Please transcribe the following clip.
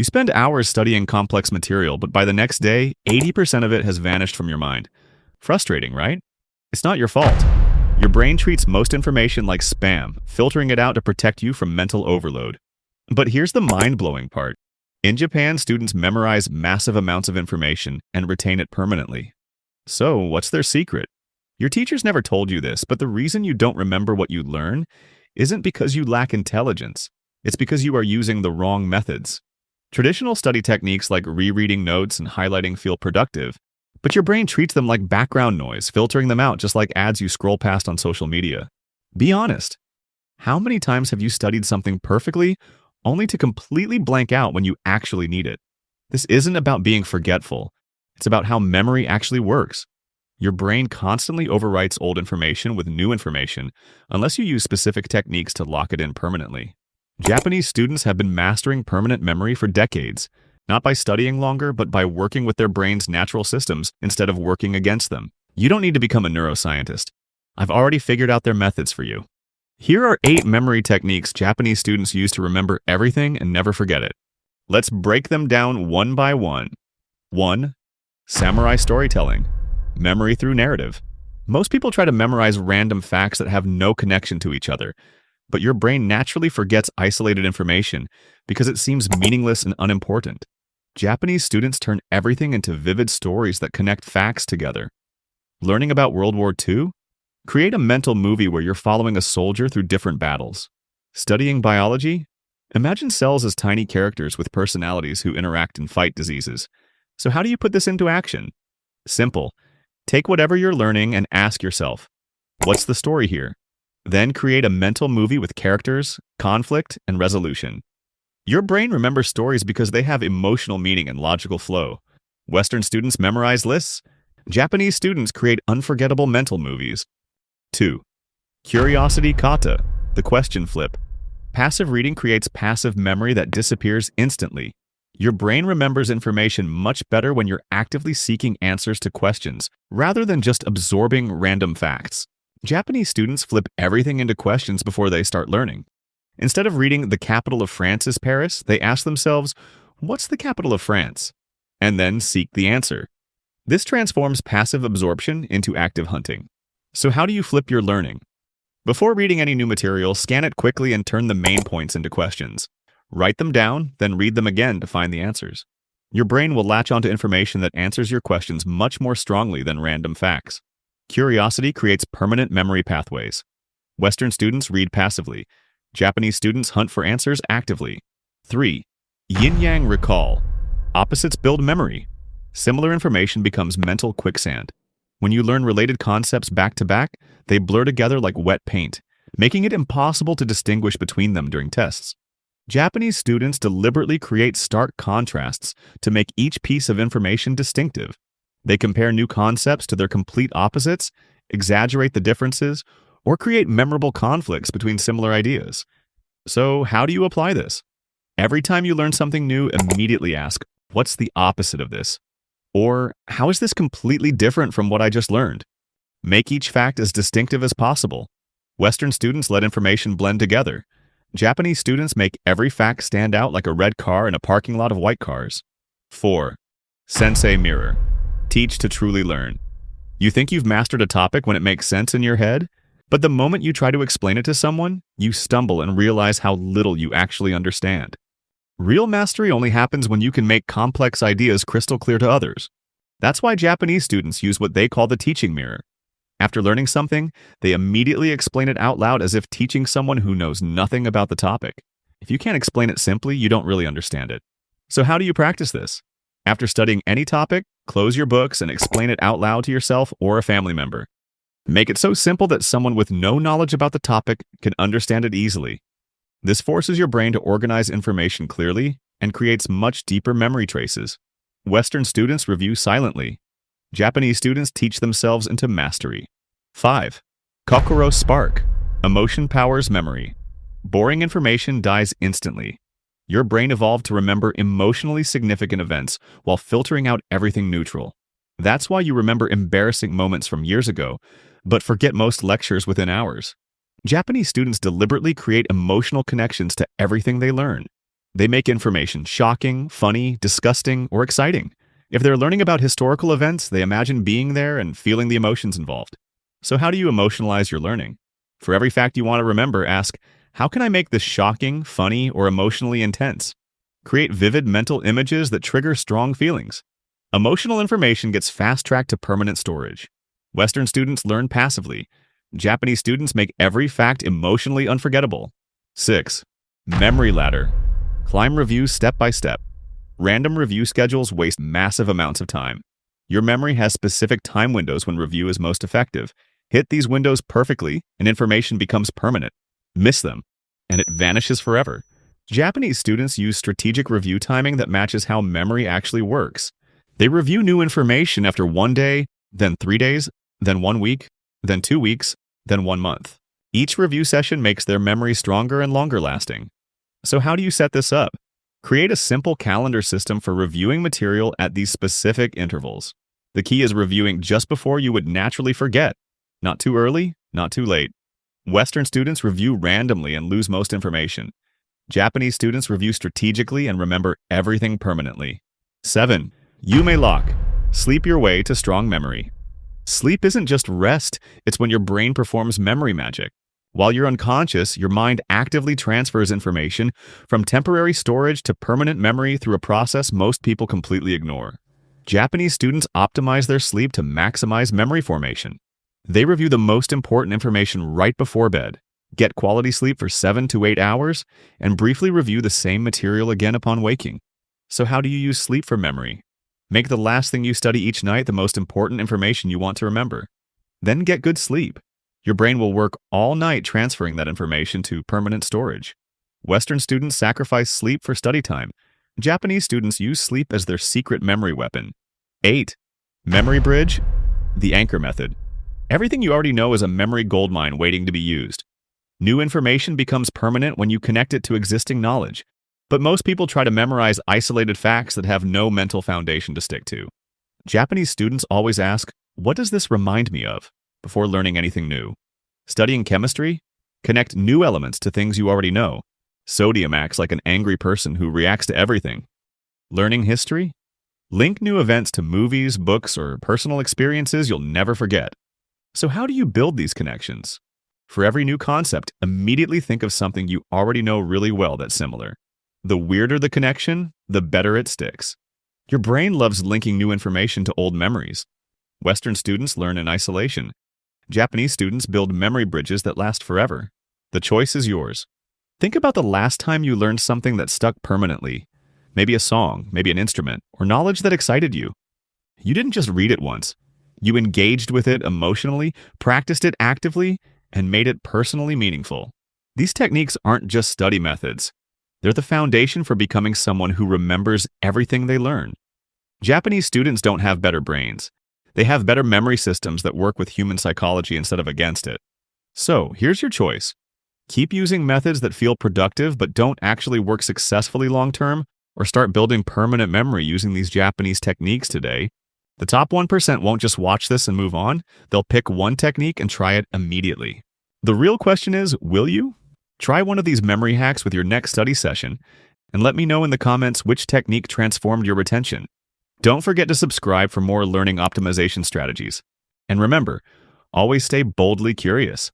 You spend hours studying complex material, but by the next day, 80% of it has vanished from your mind. Frustrating, right? It's not your fault. Your brain treats most information like spam, filtering it out to protect you from mental overload. But here's the mind-blowing part. In Japan, students memorize massive amounts of information and retain it permanently. So, what's their secret? Your teachers never told you this, but the reason you don't remember what you learn isn't because you lack intelligence. It's because you are using the wrong methods. Traditional study techniques like rereading notes and highlighting feel productive, but your brain treats them like background noise, filtering them out just like ads you scroll past on social media. Be honest. How many times have you studied something perfectly only to completely blank out when you actually need it? This isn't about being forgetful. It's about how memory actually works. Your brain constantly overwrites old information with new information unless you use specific techniques to lock it in permanently. Japanese students have been mastering permanent memory for decades, not by studying longer, but by working with their brain's natural systems instead of working against them. You don't need to become a neuroscientist. I've already figured out their methods for you. Here are 8 memory techniques Japanese students use to remember everything and never forget it. Let's break them down one by one. 1. Samurai storytelling. Memory through narrative. Most people try to memorize random facts that have no connection to each other, but your brain naturally forgets isolated information because it seems meaningless and unimportant. Japanese students turn everything into vivid stories that connect facts together. Learning about World War II? Create a mental movie where you're following a soldier through different battles. Studying biology? Imagine cells as tiny characters with personalities who interact and fight diseases. So how do you put this into action? Simple. Take whatever you're learning and ask yourself, what's the story here? Then create a mental movie with characters, conflict, and resolution. Your brain remembers stories because they have emotional meaning and logical flow. Western students memorize lists. Japanese students create unforgettable mental movies. 2. Curiosity kata, the question flip. Passive reading creates passive memory that disappears instantly. Your brain remembers information much better when you're actively seeking answers to questions, rather than just absorbing random facts. Japanese students flip everything into questions before they start learning. Instead of reading "The capital of France is Paris," they ask themselves, "What's the capital of France?" and then seek the answer. This transforms passive absorption into active hunting. So how do you flip your learning? Before reading any new material, scan it quickly and turn the main points into questions. Write them down, then read them again to find the answers. Your brain will latch onto information that answers your questions much more strongly than random facts. Curiosity creates permanent memory pathways. Western students read passively. Japanese students hunt for answers actively. 3. Yin-yang recall. Opposites build memory. Similar information becomes mental quicksand. When you learn related concepts back to back, they blur together like wet paint, making it impossible to distinguish between them during tests. Japanese students deliberately create stark contrasts to make each piece of information distinctive. They compare new concepts to their complete opposites, exaggerate the differences, or create memorable conflicts between similar ideas. So, how do you apply this? Every time you learn something new, immediately ask, what's the opposite of this? Or, how is this completely different from what I just learned? Make each fact as distinctive as possible. Western students let information blend together. Japanese students make every fact stand out like a red car in a parking lot of white cars. 4. Sensei mirror. Teach to truly learn. You think you've mastered a topic when it makes sense in your head, but the moment you try to explain it to someone, you stumble and realize how little you actually understand. Real mastery only happens when you can make complex ideas crystal clear to others. That's why Japanese students use what they call the teaching mirror. After learning something, they immediately explain it out loud as if teaching someone who knows nothing about the topic. If you can't explain it simply, you don't really understand it. So how do you practice this? After studying any topic, close your books and explain it out loud to yourself or a family member. Make it so simple that someone with no knowledge about the topic can understand it easily. This forces your brain to organize information clearly and creates much deeper memory traces. Western students review silently. Japanese students teach themselves into mastery. 5. Kokoro spark. Emotion powers memory. Boring information dies instantly. Your brain evolved to remember emotionally significant events while filtering out everything neutral. That's why you remember embarrassing moments from years ago, but forget most lectures within hours. Japanese students deliberately create emotional connections to everything they learn. They make information shocking, funny, disgusting, or exciting. If they're learning about historical events, they imagine being there and feeling the emotions involved. So how do you emotionalize your learning? For every fact you want to remember, ask, how can I make this shocking, funny, or emotionally intense? Create vivid mental images that trigger strong feelings. Emotional information gets fast-tracked to permanent storage. Western students learn passively. Japanese students make every fact emotionally unforgettable. 6. Memory ladder. Climb reviews step by step. Random review schedules waste massive amounts of time. Your memory has specific time windows when review is most effective. Hit these windows perfectly, and information becomes permanent. Miss them, and it vanishes forever. Japanese students use strategic review timing that matches how memory actually works. They review new information after 1 day, then 3 days, then 1 week, then 2 weeks, then 1 month. Each review session makes their memory stronger and longer lasting. So how do you set this up? Create a simple calendar system for reviewing material at these specific intervals. The key is reviewing just before you would naturally forget. Not too early, not too late. Western students review randomly and lose most information. Japanese students review strategically and remember everything permanently. 7. Yume lock. Sleep your way to strong memory. Sleep isn't just rest, it's when your brain performs memory magic. While you're unconscious, your mind actively transfers information from temporary storage to permanent memory through a process most people completely ignore. Japanese students optimize their sleep to maximize memory formation. They review the most important information right before bed, get quality sleep for 7 to 8 hours, and briefly review the same material again upon waking. So how do you use sleep for memory? Make the last thing you study each night the most important information you want to remember. Then get good sleep. Your brain will work all night transferring that information to permanent storage. Western students sacrifice sleep for study time. Japanese students use sleep as their secret memory weapon. 8. Memory bridge, the anchor method. Everything you already know is a memory goldmine waiting to be used. New information becomes permanent when you connect it to existing knowledge. But most people try to memorize isolated facts that have no mental foundation to stick to. Japanese students always ask, what does this remind me of? Before learning anything new. Studying chemistry? Connect new elements to things you already know. Sodium acts like an angry person who reacts to everything. Learning history? Link new events to movies, books, or personal experiences you'll never forget. So how do you build these connections? For every new concept, immediately think of something you already know really well that's similar. The weirder the connection, the better it sticks. Your brain loves linking new information to old memories. Western students learn in isolation. Japanese students build memory bridges that last forever. The choice is yours. Think about the last time you learned something that stuck permanently. Maybe a song, maybe an instrument, or knowledge that excited you. You didn't just read it once. You engaged with it emotionally, practiced it actively, and made it personally meaningful. These techniques aren't just study methods. They're the foundation for becoming someone who remembers everything they learn. Japanese students don't have better brains. They have better memory systems that work with human psychology instead of against it. So, here's your choice. Keep using methods that feel productive but don't actually work successfully long-term, or start building permanent memory using these Japanese techniques today. The top 1% won't just watch this and move on. They'll pick one technique and try it immediately. The real question is, will you? Try one of these memory hacks with your next study session, and let me know in the comments which technique transformed your retention. Don't forget to subscribe for more learning optimization strategies. And remember, always stay boldly curious.